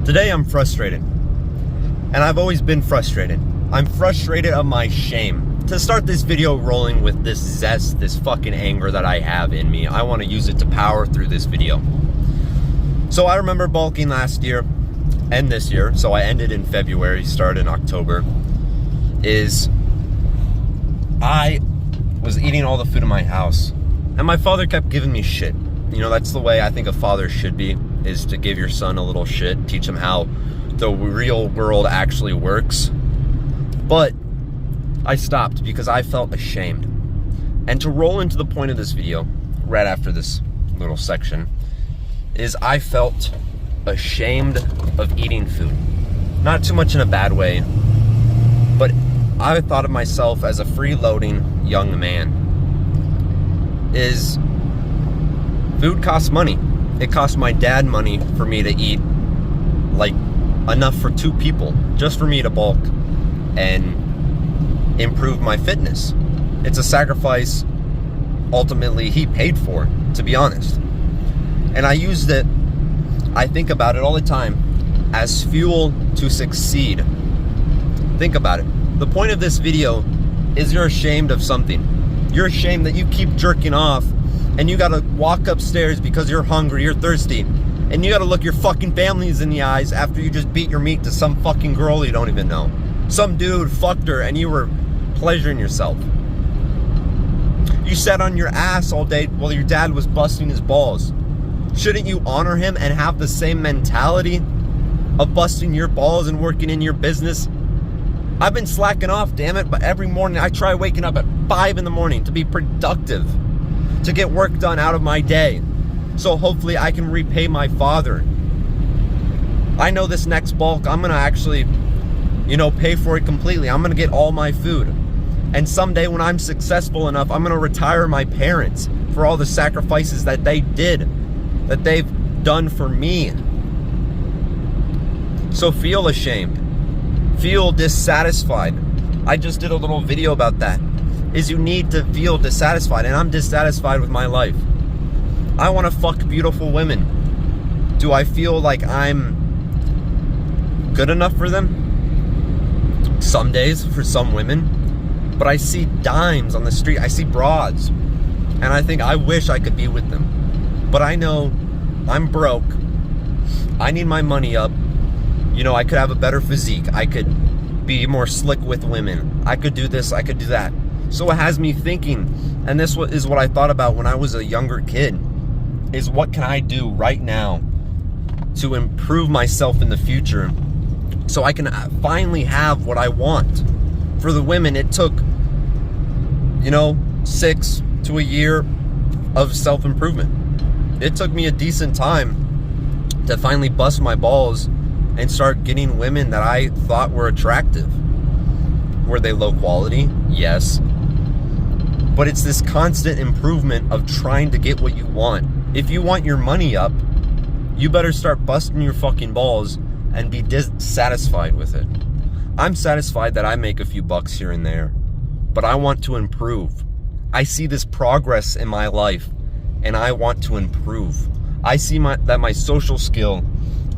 Today I'm frustrated, and I've always been frustrated. I'm frustrated of my shame. To start this video rolling with this zest, this fucking anger that I have in me, I want to use it to power through this video. So I remember bulking last year and this year, so I ended in February, started in October, I was eating all the food in my house, and my father kept giving me shit. You know, that's the way I think a father should be, is to give your son a little shit, teach him how the real world actually works. But I stopped because I felt ashamed. And to roll into the point of this video, right after this little section, is I felt ashamed of eating food. Not too much in a bad way, but I thought of myself as a freeloading young man. Food costs money. It cost my dad money for me to eat, like, enough for 2 people, just for me to bulk and improve my fitness. It's a sacrifice ultimately he paid for, to be honest. And I used it, I think about it all the time, as fuel to succeed. Think about it. The point of this video is you're ashamed of something. You're ashamed that you keep jerking off and you gotta walk upstairs because you're hungry, you're thirsty, and you gotta look your fucking families in the eyes after you just beat your meat to some fucking girl you don't even know. Some dude fucked her and you were pleasuring yourself. You sat on your ass all day while your dad was busting his balls. Shouldn't you honor him and have the same mentality of busting your balls and working in your business? I've been slacking off, damn it, but every morning I try waking up at 5 in the morning to be productive, to get work done out of my day, so hopefully I can repay my father. I know this next bulk, I'm gonna actually, pay for it completely. I'm gonna get all my food. And someday when I'm successful enough, I'm gonna retire my parents for all the sacrifices that they did, that they've done for me. So feel ashamed. Feel dissatisfied. I just did a little video about that. You need to feel dissatisfied, and I'm dissatisfied with my life. I want to fuck beautiful women. Do I feel like I'm good enough for them? Some days for some women, but I see dimes on the street. I see broads, and I think I wish I could be with them. But I know I'm broke. I need my money up. I could have a better physique. I could be more slick with women. I could do this, I could do that. So it has me thinking, and this is what I thought about when I was a younger kid, is what can I do right now to improve myself in the future so I can finally have what I want. For the women, it took, 6 to a year of self-improvement. It took me a decent time to finally bust my balls and start getting women that I thought were attractive. Were they low quality? Yes. But it's this constant improvement of trying to get what you want. If you want your money up, you better start busting your fucking balls and be dissatisfied with it. I'm satisfied that I make a few bucks here and there, but I want to improve. I see this progress in my life, and I want to improve. I see that my social skill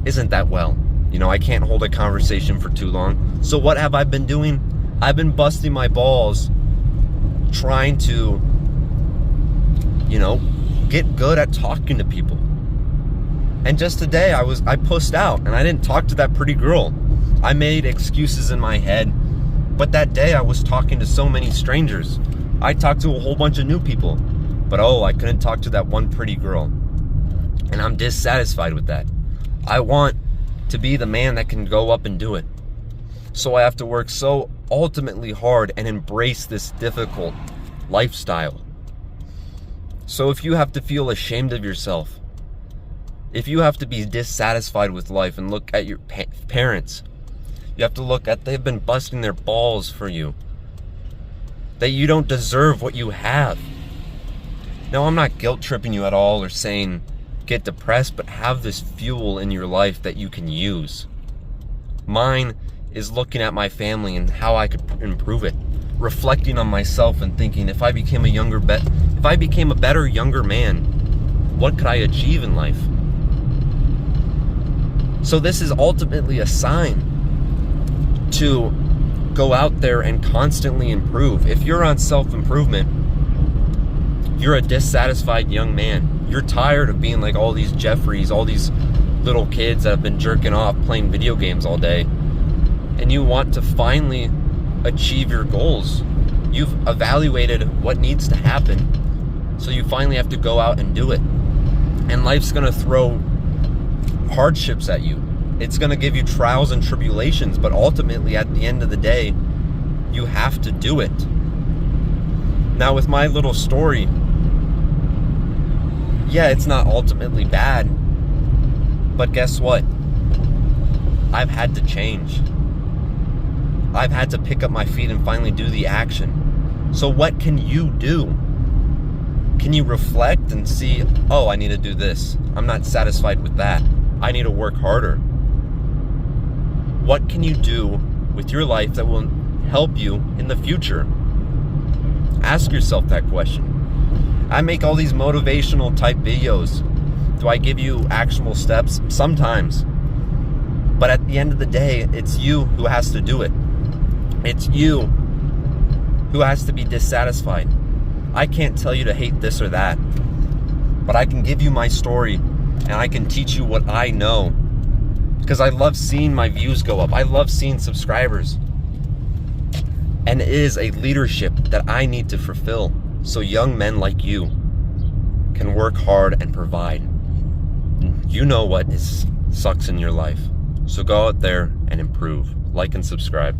isn't that well. I can't hold a conversation for too long. So what have I been doing? I've been busting my balls trying to, get good at talking to people. And just today I pussed out and I didn't talk to that pretty girl. I made excuses in my head, but that day I was talking to so many strangers. I talked to a whole bunch of new people, but I couldn't talk to that one pretty girl. And I'm dissatisfied with that. I want to be the man that can go up and do it. So I have to work so ultimately hard and embrace this difficult lifestyle. So if you have to feel ashamed of yourself, if you have to be dissatisfied with life and look at your parents, you have to look at they've been busting their balls for you, that you don't deserve what you have. Now, I'm not guilt tripping you at all or saying get depressed, but have this fuel in your life that you can use. Mine is looking at my family and how I could improve it, reflecting on myself and thinking, if I became a better younger man, what could I achieve in life? So this is ultimately a sign to go out there and constantly improve. If you're on self-improvement, you're a dissatisfied young man. You're tired of being like all these Jeffreys, all these little kids that have been jerking off playing video games all day, and you want to finally achieve your goals. You've evaluated what needs to happen, so you finally have to go out and do it. And life's gonna throw hardships at you. It's gonna give you trials and tribulations, but ultimately at the end of the day, you have to do it. Now with my little story, yeah, it's not ultimately bad, but guess what? I've had to change. I've had to pick up my feet and finally do the action. So what can you do? Can you reflect and see, oh, I need to do this. I'm not satisfied with that. I need to work harder. What can you do with your life that will help you in the future? Ask yourself that question. I make all these motivational type videos. Do I give you actionable steps? Sometimes. But at the end of the day, it's you who has to do it. It's you who has to be dissatisfied. I can't tell you to hate this or that, but I can give you my story and I can teach you what I know, because I love seeing my views go up. I love seeing subscribers. And it is a leadership that I need to fulfill so young men like you can work hard and provide. You know what sucks in your life. So go out there and improve. Like and subscribe.